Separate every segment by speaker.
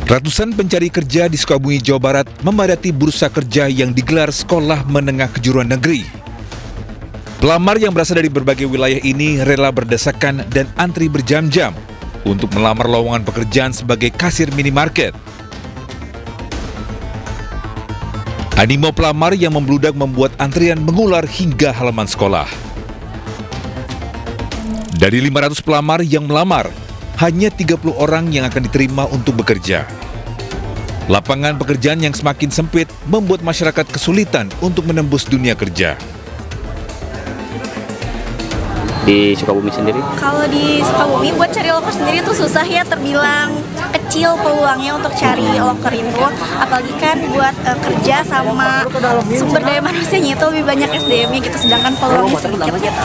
Speaker 1: Ratusan pencari kerja di Sukabumi, Jawa Barat memadati bursa kerja yang digelar Sekolah Menengah Kejuruan Negeri. Pelamar yang berasal dari berbagai wilayah ini rela berdesakan dan antri berjam-jam untuk melamar lowongan pekerjaan sebagai kasir minimarket. Animo pelamar yang membludak membuat antrian mengular hingga halaman sekolah. Dari 500 pelamar yang melamar, hanya 30 orang yang akan diterima untuk bekerja. Lapangan pekerjaan yang semakin sempit membuat masyarakat kesulitan untuk menembus dunia kerja.
Speaker 2: Di Sukabumi sendiri?
Speaker 3: Kalau di Sukabumi buat cari loker sendiri tuh susah ya, terbilang kecil peluangnya untuk cari loker itu. Apalagi kan buat kerja sama sumber daya manusianya itu lebih banyak SDM-nya gitu, sedangkan peluangnya sedikit gitu.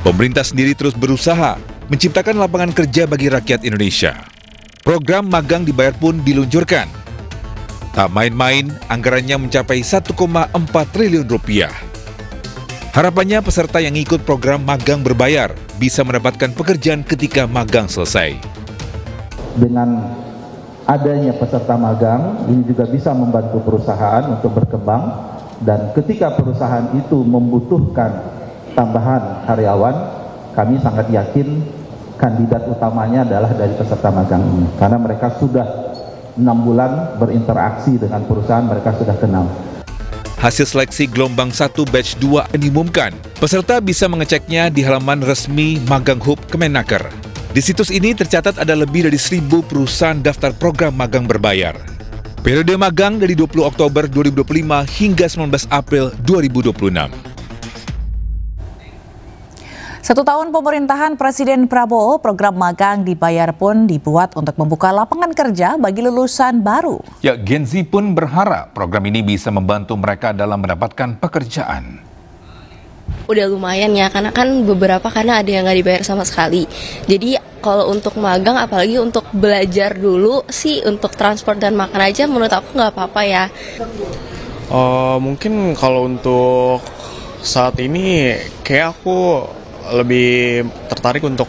Speaker 1: Pemerintah sendiri terus berusaha menciptakan lapangan kerja bagi rakyat Indonesia. Program magang dibayar pun diluncurkan. Tak main-main, anggarannya mencapai 1,4 triliun rupiah. Harapannya peserta yang ikut program magang berbayar bisa mendapatkan pekerjaan ketika magang selesai.
Speaker 4: Dengan adanya peserta magang, ini juga bisa membantu perusahaan untuk berkembang, dan ketika perusahaan itu membutuhkan tambahan karyawan, kami sangat yakin kandidat utamanya adalah dari peserta magang ini, karena mereka sudah 6 bulan berinteraksi dengan perusahaan, mereka sudah kenal.
Speaker 1: Hasil seleksi gelombang 1 batch 2 diumumkan. Peserta bisa mengeceknya di halaman resmi Magang Hub Kemenaker. Di situs ini tercatat ada lebih dari 1.000 perusahaan daftar program magang berbayar. Periode magang dari 20 Oktober 2025 hingga 19 April 2026.
Speaker 5: 1 tahun pemerintahan Presiden Prabowo, program magang dibayar pun dibuat untuk membuka lapangan kerja bagi lulusan baru.
Speaker 1: Ya, Gen Z pun berharap program ini bisa membantu mereka dalam mendapatkan pekerjaan.
Speaker 6: Udah lumayan ya, karena kan beberapa karena ada yang nggak dibayar sama sekali. Jadi kalau untuk magang, apalagi untuk belajar dulu sih, untuk transport dan makan aja menurut aku nggak apa-apa ya.
Speaker 7: Mungkin kalau untuk saat ini kayak aku lebih tertarik untuk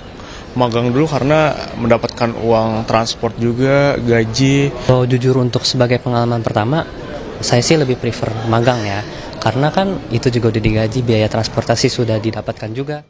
Speaker 7: magang dulu karena mendapatkan uang transport juga, gaji.
Speaker 2: Kalau jujur untuk sebagai pengalaman pertama, saya sih lebih prefer magang ya. Karena kan itu juga udah digaji, biaya transportasi sudah didapatkan juga.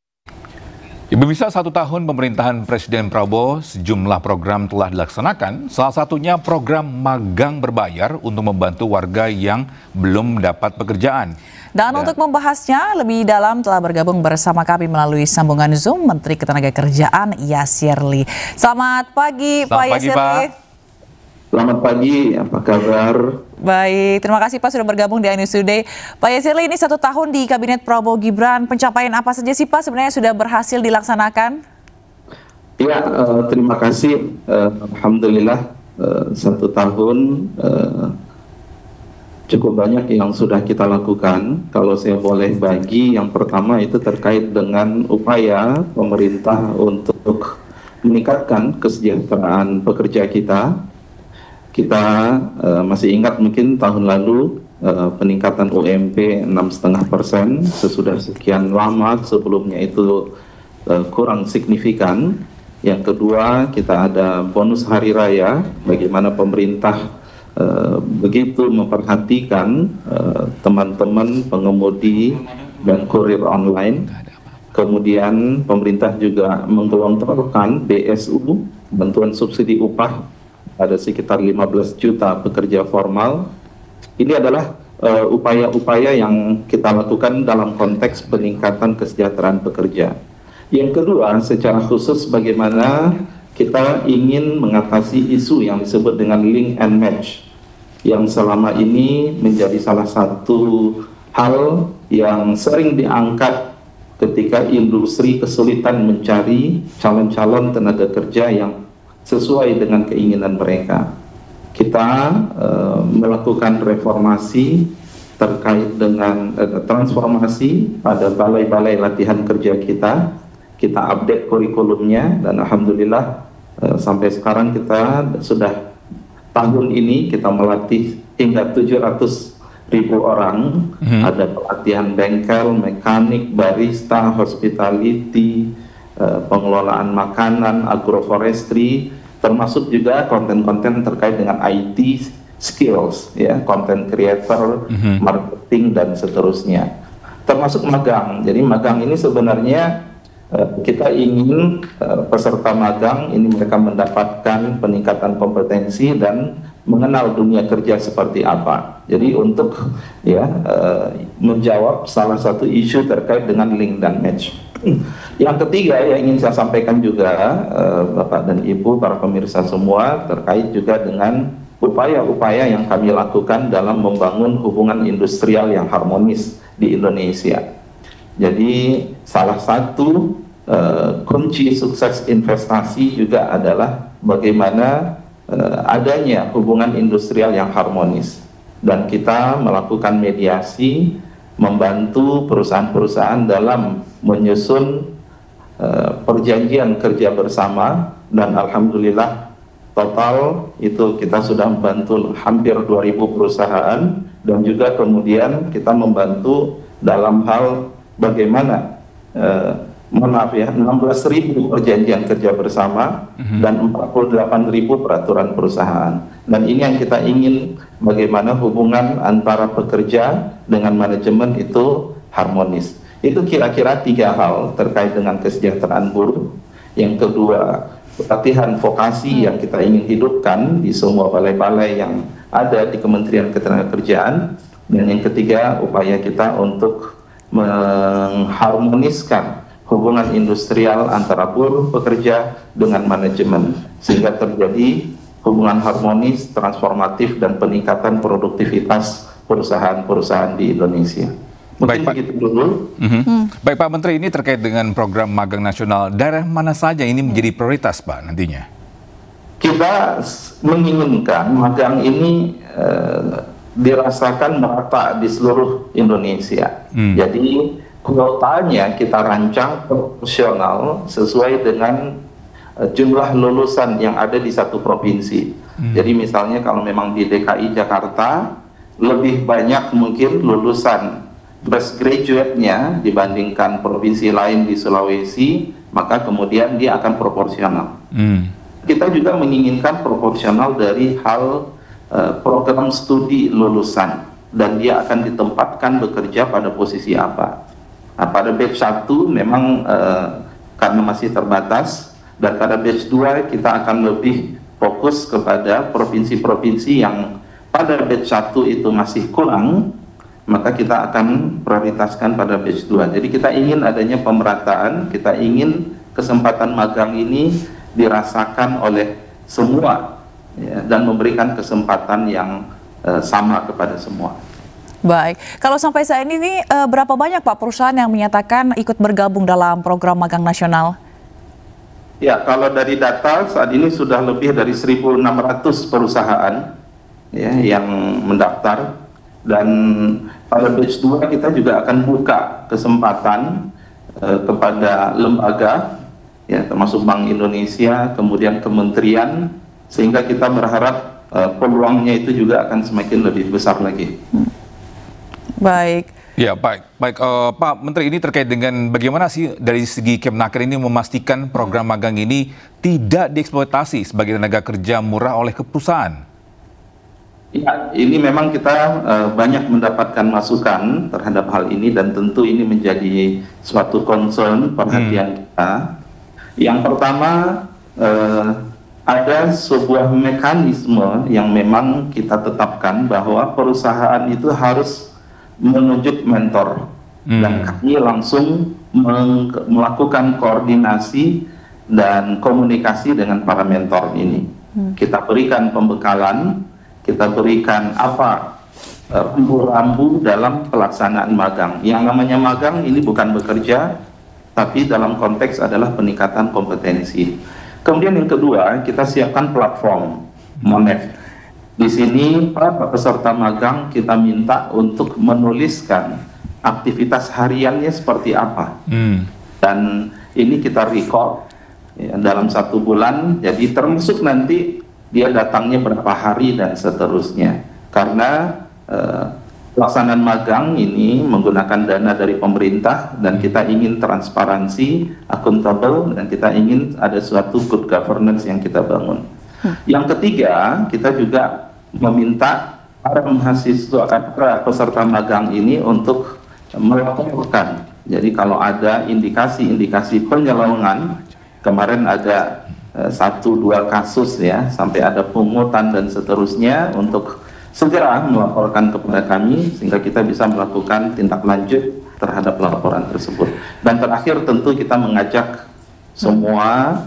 Speaker 1: Ibu bisa 1 tahun pemerintahan Presiden Prabowo, sejumlah program telah dilaksanakan, salah satunya program magang berbayar untuk membantu warga yang belum mendapat pekerjaan.
Speaker 5: Dan untuk membahasnya lebih dalam telah bergabung bersama kami melalui sambungan Zoom Menteri Ketenagakerjaan Yasir Lee. Selamat pagi, Pak Yasir Lee.
Speaker 8: Selamat pagi, apa kabar?
Speaker 5: Baik, terima kasih Pak sudah bergabung di iNews Today. Pak Yasir Lee, ini 1 tahun di Kabinet Prabowo Gibran, pencapaian apa saja sih Pak sebenarnya sudah berhasil dilaksanakan?
Speaker 8: Ya, terima kasih. Alhamdulillah 1 tahun cukup banyak yang sudah kita lakukan. Kalau saya boleh bagi, yang pertama itu terkait dengan upaya pemerintah untuk meningkatkan kesejahteraan pekerja kita. Kita masih ingat mungkin tahun lalu peningkatan UMP 6,5%, sesudah sekian lama sebelumnya itu kurang signifikan. Yang kedua, kita ada bonus hari raya, bagaimana pemerintah begitu memperhatikan teman-teman pengemudi dan kurir online. Kemudian pemerintah juga menggelontorkan BSU, bantuan subsidi upah, ada sekitar 15 juta pekerja formal. Ini adalah upaya-upaya yang kita lakukan dalam konteks peningkatan kesejahteraan pekerja. Yang kedua, secara khusus bagaimana kita ingin mengatasi isu yang disebut dengan link and match, yang selama ini menjadi salah satu hal yang sering diangkat ketika industri kesulitan mencari calon-calon tenaga kerja yang sesuai dengan keinginan mereka. Kita melakukan reformasi terkait dengan transformasi pada balai-balai latihan kerja kita. Kita update kurikulumnya, dan alhamdulillah sampai sekarang kita sudah tahun ini kita melatih hingga 700.000 orang. Ada pelatihan bengkel, mekanik, barista, hospitality, pengelolaan makanan, agroforestry, termasuk juga konten-konten terkait dengan IT skills, ya, content creator, marketing dan seterusnya. Termasuk magang. Jadi magang ini sebenarnya kita ingin peserta magang ini mereka mendapatkan peningkatan kompetensi dan mengenal dunia kerja seperti apa. Jadi untuk menjawab salah satu isu terkait dengan link dan match. Yang ketiga yang ingin saya sampaikan juga Bapak dan Ibu, para pemirsa semua, terkait juga dengan upaya-upaya yang kami lakukan dalam membangun hubungan industrial yang harmonis di Indonesia. Jadi salah satu kunci sukses investasi juga adalah bagaimana adanya hubungan industrial yang harmonis, dan kita melakukan mediasi, membantu perusahaan-perusahaan dalam menyusun perjanjian kerja bersama, dan alhamdulillah total itu kita sudah membantu hampir 2.000 perusahaan, dan juga kemudian kita membantu dalam hal bagaimana 16.000 perjanjian kerja bersama dan 48.000 peraturan perusahaan. Dan ini yang kita ingin, bagaimana hubungan antara pekerja dengan manajemen itu harmonis. Itu kira-kira 3 hal terkait dengan kesejahteraan buruh. Yang kedua, pelatihan vokasi yang kita ingin hidupkan di semua balai-balai yang ada di Kementerian Ketenagakerjaan. Dan yang ketiga, upaya kita untuk mengharmoniskan hubungan industrial antara buruh, pekerja dengan manajemen, sehingga terjadi hubungan harmonis, transformatif, dan peningkatan produktivitas perusahaan-perusahaan di Indonesia. Mungkin begitu dulu.
Speaker 1: Baik Pak Menteri, ini terkait dengan program magang nasional, daerah mana saja ini menjadi prioritas Pak nantinya?
Speaker 8: Kita menginginkan magang ini dirasakan merata di seluruh Indonesia. Jadi kuotanya kita rancang proporsional sesuai dengan jumlah lulusan yang ada di satu provinsi. Jadi misalnya kalau memang di DKI Jakarta lebih banyak mungkin lulusan fresh graduate-nya dibandingkan provinsi lain di Sulawesi, maka kemudian dia akan proporsional. Kita juga menginginkan proporsional dari hal program studi lulusan, dan dia akan ditempatkan bekerja pada posisi apa. Nah, pada batch 1 memang karena masih terbatas, dan pada batch 2 kita akan lebih fokus kepada provinsi-provinsi yang pada batch 1 itu masih kurang, maka kita akan prioritaskan pada batch 2. Jadi kita ingin adanya pemerataan, kita ingin kesempatan magang ini dirasakan oleh semua, ya, dan memberikan kesempatan yang sama kepada semua.
Speaker 5: Baik, kalau sampai saat ini berapa banyak Pak perusahaan yang menyatakan ikut bergabung dalam program magang nasional?
Speaker 8: Ya, kalau dari data saat ini sudah lebih dari 1.600 perusahaan ya, yang mendaftar, dan pada batch 2 kita juga akan buka kesempatan kepada lembaga, ya, termasuk Bank Indonesia, kemudian kementerian, sehingga kita berharap peluangnya itu juga akan semakin lebih besar lagi.
Speaker 5: Baik.
Speaker 1: Ya, baik. Pak Menteri, ini terkait dengan bagaimana sih dari segi Kemnaker ini memastikan program magang ini tidak dieksploitasi sebagai tenaga kerja murah oleh perusahaan?
Speaker 8: Ya, ini memang kita banyak mendapatkan masukan terhadap hal ini, dan tentu ini menjadi suatu concern perhatian kita. Yang pertama, ada sebuah mekanisme yang memang kita tetapkan bahwa perusahaan itu harus menunjuk mentor, dan kami langsung melakukan koordinasi dan komunikasi dengan para mentor ini. Kita berikan pembekalan, kita berikan rambu-rambu dalam pelaksanaan magang. Yang namanya magang ini bukan bekerja, tapi dalam konteks adalah peningkatan kompetensi. Kemudian yang kedua, kita siapkan platform Monef. Di sini para peserta magang kita minta untuk menuliskan aktivitas hariannya seperti apa, dan ini kita record ya, dalam 1 bulan. Jadi termasuk nanti dia datangnya berapa hari dan seterusnya, karena pelaksanaan magang ini menggunakan dana dari pemerintah dan kita ingin transparansi, akuntabel, dan kita ingin ada suatu good governance yang kita bangun. Yang ketiga, kita juga meminta para mahasiswa, para peserta magang ini untuk melaporkan. Jadi kalau ada indikasi-indikasi penyelewengan, kemarin ada 1-2 kasus ya, sampai ada pungutan dan seterusnya, untuk segera melaporkan kepada kami sehingga kita bisa melakukan tindak lanjut terhadap laporan tersebut. Dan terakhir tentu kita mengajak semua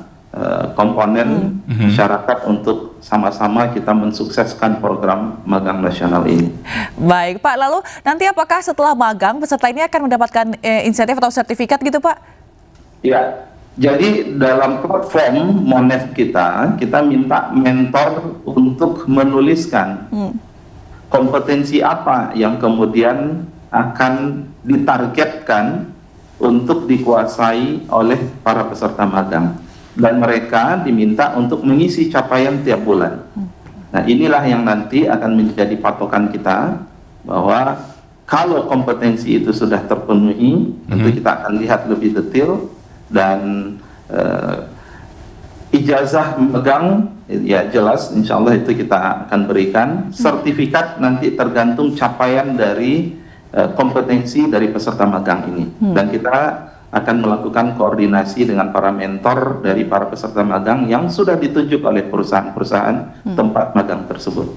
Speaker 8: komponen masyarakat untuk sama-sama kita mensukseskan program magang nasional ini.
Speaker 5: Baik Pak, lalu nanti apakah setelah magang peserta ini akan mendapatkan insentif atau sertifikat gitu Pak?
Speaker 8: Ya, jadi dalam platform Monef kita minta mentor untuk menuliskan kompetensi apa yang kemudian akan ditargetkan untuk dikuasai oleh para peserta magang. Dan mereka diminta untuk mengisi capaian tiap bulan. Nah, inilah yang nanti akan menjadi patokan kita, bahwa kalau kompetensi itu sudah terpenuhi, tentu kita akan lihat lebih detail, dan ijazah magang ya jelas insya Allah itu kita akan berikan. Sertifikat nanti tergantung capaian dari kompetensi dari peserta magang ini, dan kita akan melakukan koordinasi dengan para mentor dari para peserta magang yang sudah ditunjuk oleh perusahaan-perusahaan tempat magang tersebut.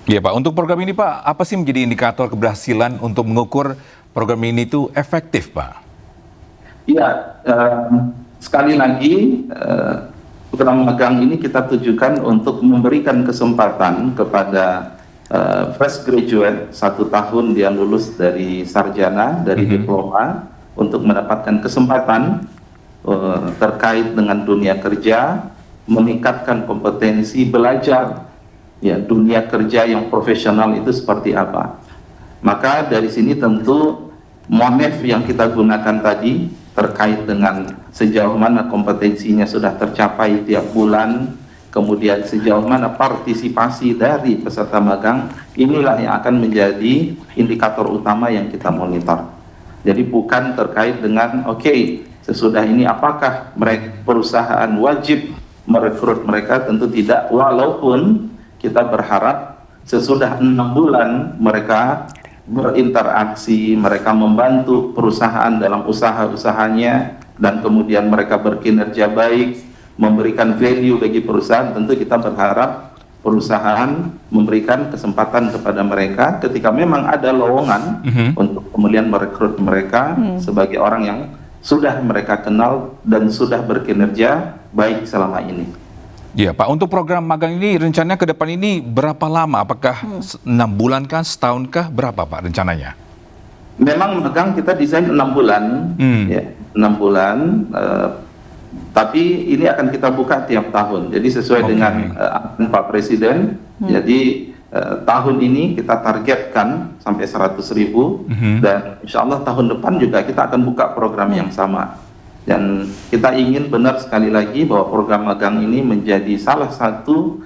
Speaker 1: Iya Pak, untuk program ini Pak, apa sih menjadi indikator keberhasilan untuk mengukur program ini itu efektif Pak? Iya,
Speaker 8: sekali lagi program magang ini kita tujukan untuk memberikan kesempatan kepada fresh graduate 1 tahun dia lulus dari sarjana, dari diploma, untuk mendapatkan kesempatan terkait dengan dunia kerja, meningkatkan kompetensi belajar ya dunia kerja yang profesional itu seperti apa. Maka dari sini tentu Monef yang kita gunakan tadi terkait dengan sejauh mana kompetensinya sudah tercapai tiap bulan, kemudian sejauh mana partisipasi dari peserta magang, inilah yang akan menjadi indikator utama yang kita monitor. Jadi bukan terkait dengan sesudah ini apakah perusahaan wajib merekrut mereka, tentu tidak, walaupun kita berharap sesudah 6 bulan mereka berinteraksi, mereka membantu perusahaan dalam usaha-usahanya, dan kemudian mereka berkinerja baik, memberikan value bagi perusahaan, tentu kita berharap perusahaan memberikan kesempatan kepada mereka ketika memang ada lowongan untuk kemudian merekrut mereka sebagai orang yang sudah mereka kenal dan sudah berkinerja baik selama ini.
Speaker 1: Iya Pak, untuk program magang ini rencananya ke depan ini berapa lama? Apakah 6 bulan kah, setahun kah, berapa Pak rencananya?
Speaker 8: Memang magang kita desain 6 bulan, ya, 6 bulan. Tapi ini akan kita buka tiap tahun. Jadi sesuai dengan arahan Pak Presiden. Jadi tahun ini kita targetkan sampai 100.000 dan insya Allah tahun depan juga kita akan buka program yang sama. Dan kita ingin benar sekali lagi bahwa program magang ini menjadi salah satu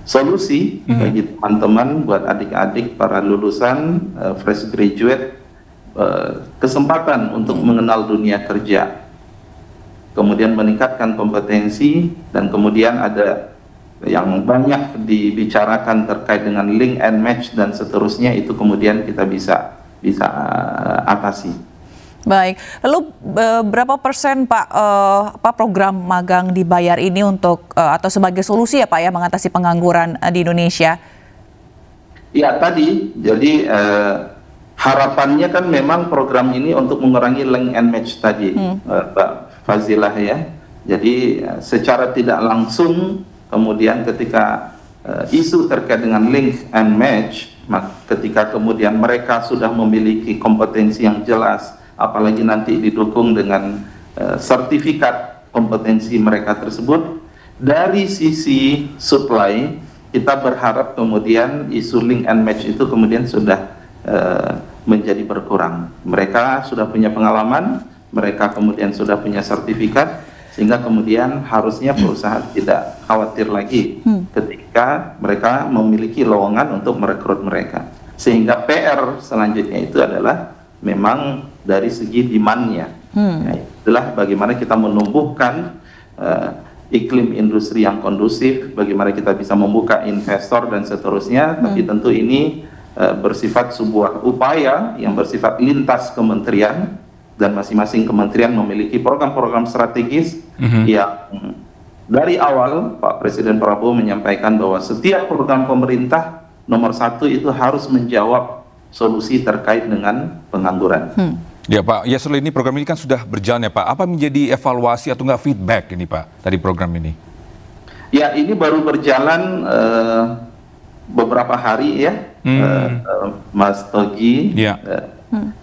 Speaker 8: solusi bagi teman-teman, buat adik-adik para lulusan fresh graduate, kesempatan untuk mengenal dunia kerja, kemudian meningkatkan kompetensi, dan kemudian ada yang banyak dibicarakan terkait dengan link and match dan seterusnya, itu kemudian kita bisa atasi.
Speaker 5: Baik, lalu berapa persen Pak program magang dibayar ini untuk atau sebagai solusi ya Pak ya mengatasi pengangguran di Indonesia?
Speaker 8: Ya tadi, jadi harapannya kan memang program ini untuk mengurangi link and match tadi, Mbak Fazilah ya. Jadi secara tidak langsung kemudian ketika isu terkait dengan link and match, ketika kemudian mereka sudah memiliki kompetensi yang jelas, apalagi nanti didukung dengan sertifikat kompetensi mereka tersebut, dari sisi supply kita berharap kemudian isu link and match itu kemudian sudah menjadi berkurang. Mereka sudah punya pengalaman, mereka kemudian sudah punya sertifikat, sehingga kemudian harusnya perusahaan tidak khawatir lagi ketika mereka memiliki lowongan untuk merekrut mereka. Sehingga PR selanjutnya itu adalah memang dari segi demand-nya. Nah, itulah bagaimana kita menumbuhkan iklim industri yang kondusif, bagaimana kita bisa membuka investor dan seterusnya. Tapi tentu ini bersifat sebuah upaya yang bersifat lintas kementerian, dan masing-masing kementerian memiliki program-program strategis yang dari awal Pak Presiden Prabowo menyampaikan bahwa setiap program pemerintah nomor 1 itu harus menjawab solusi terkait dengan pengangguran.
Speaker 1: Ya Pak Yasril, ini program ini kan sudah berjalan ya Pak. Apa menjadi evaluasi atau enggak feedback ini Pak dari program ini? Ya, ini baru berjalan beberapa hari ya, Mas Togi.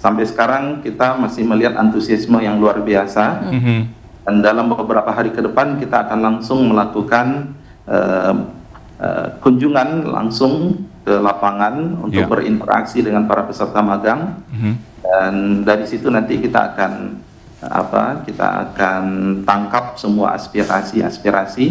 Speaker 1: Sampai sekarang kita masih melihat antusiasme yang luar biasa. Dan dalam beberapa hari ke depan kita akan langsung melakukan kunjungan langsung ke lapangan untuk berinteraksi dengan para peserta magang. Dan dari situ nanti kita akan tangkap semua aspirasi-aspirasi.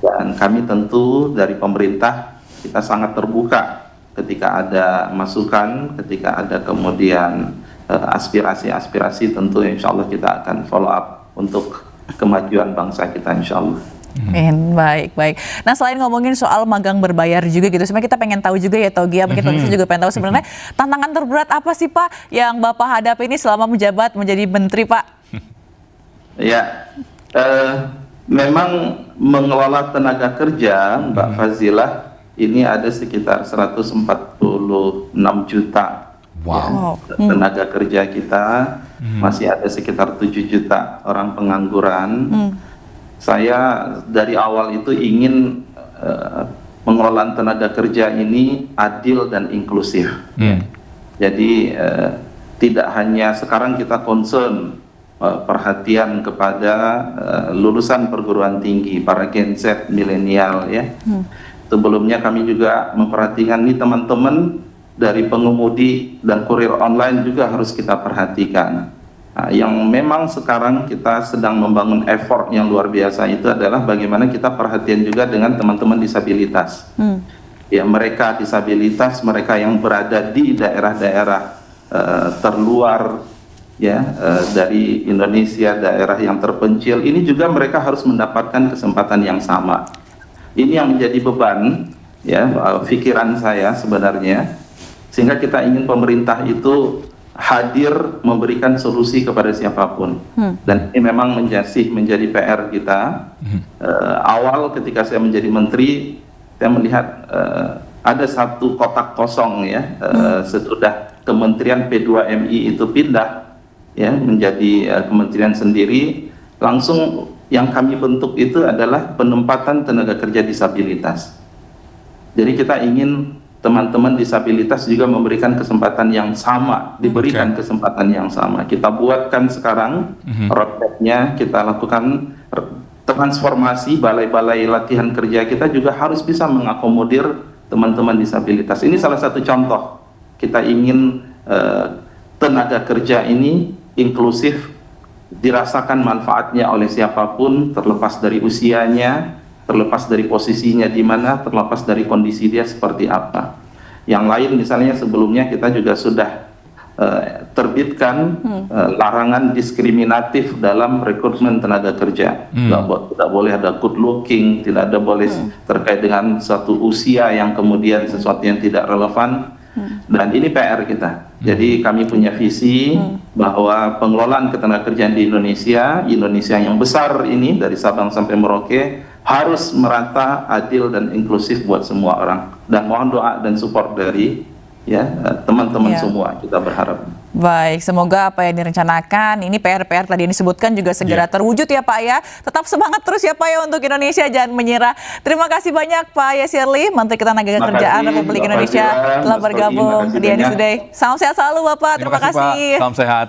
Speaker 1: Dan kami tentu dari pemerintah kita sangat terbuka ketika ada masukan, ketika ada kemudian aspirasi-aspirasi, tentu insya Allah kita akan follow up untuk kemajuan bangsa kita insya Allah.
Speaker 5: Baik. Nah, selain ngomongin soal magang berbayar juga gitu, sebenarnya kita pengen tahu juga ya Togi, mungkin pemirsa juga pengen tahu sebenarnya tantangan terberat apa sih Pak yang Bapak hadapi ini selama menjabat menjadi menteri Pak?
Speaker 8: Ya, memang mengelola tenaga kerja Mbak Fazilah ini ada sekitar 146 juta. Tenaga kerja kita, masih ada sekitar 7 juta orang pengangguran. Saya dari awal itu ingin mengelola tenaga kerja ini adil dan inklusif. Jadi tidak hanya sekarang kita concern perhatian kepada lulusan perguruan tinggi, para Gen Z, milenial ya. Sebelumnya kami juga memperhatikan nih teman-teman dari pengemudi dan kurir online juga harus kita perhatikan. Nah, yang memang sekarang kita sedang membangun effort yang luar biasa itu adalah bagaimana kita perhatian juga dengan teman-teman disabilitas. Ya, mereka disabilitas, mereka yang berada di daerah-daerah terluar ya dari Indonesia, daerah yang terpencil, ini juga mereka harus mendapatkan kesempatan yang sama. Ini yang menjadi beban ya pikiran saya sebenarnya, sehingga kita ingin pemerintah itu hadir memberikan solusi kepada siapapun. Dan ini memang menjadi PR kita. Awal ketika saya menjadi menteri, saya melihat ada satu kotak kosong ya sesudah Kementerian P2MI itu pindah ya menjadi kementerian sendiri, langsung yang kami bentuk itu adalah penempatan tenaga kerja disabilitas. Jadi kita ingin teman-teman disabilitas juga memberikan kesempatan yang sama, diberikan kesempatan yang sama. Kita buatkan sekarang roadmap-nya, kita lakukan transformasi balai-balai latihan kerja kita juga harus bisa mengakomodir teman-teman disabilitas. Ini salah satu contoh. Kita ingin tenaga kerja ini inklusif, dirasakan manfaatnya oleh siapapun, terlepas dari usianya, terlepas dari posisinya di mana, terlepas dari kondisi dia seperti apa. Yang lain misalnya sebelumnya kita juga sudah terbitkan larangan diskriminatif dalam rekrutmen tenaga kerja. Tidak boleh ada good looking, tidak ada boleh terkait dengan suatu usia yang kemudian sesuatu yang tidak relevan. Dan ini PR kita. Jadi kami punya visi bahwa pengelolaan ketenagakerjaan di Indonesia yang besar ini dari Sabang sampai Merauke harus merata, adil dan inklusif buat semua orang. Dan mohon doa dan support dari teman-teman semua, kita berharap.
Speaker 5: Baik, semoga apa yang direncanakan, ini PR-PR tadi yang disebutkan juga segera terwujud ya Pak ya. Tetap semangat terus ya Pak ya untuk Indonesia, jangan menyerah. Terima kasih banyak Pak Yasirli, Menteri Ketenagakerjaan Republik Indonesia telah bergabung di NDC Today. Salam sehat selalu Bapak, terima kasih.
Speaker 1: Pak. Salam sehat.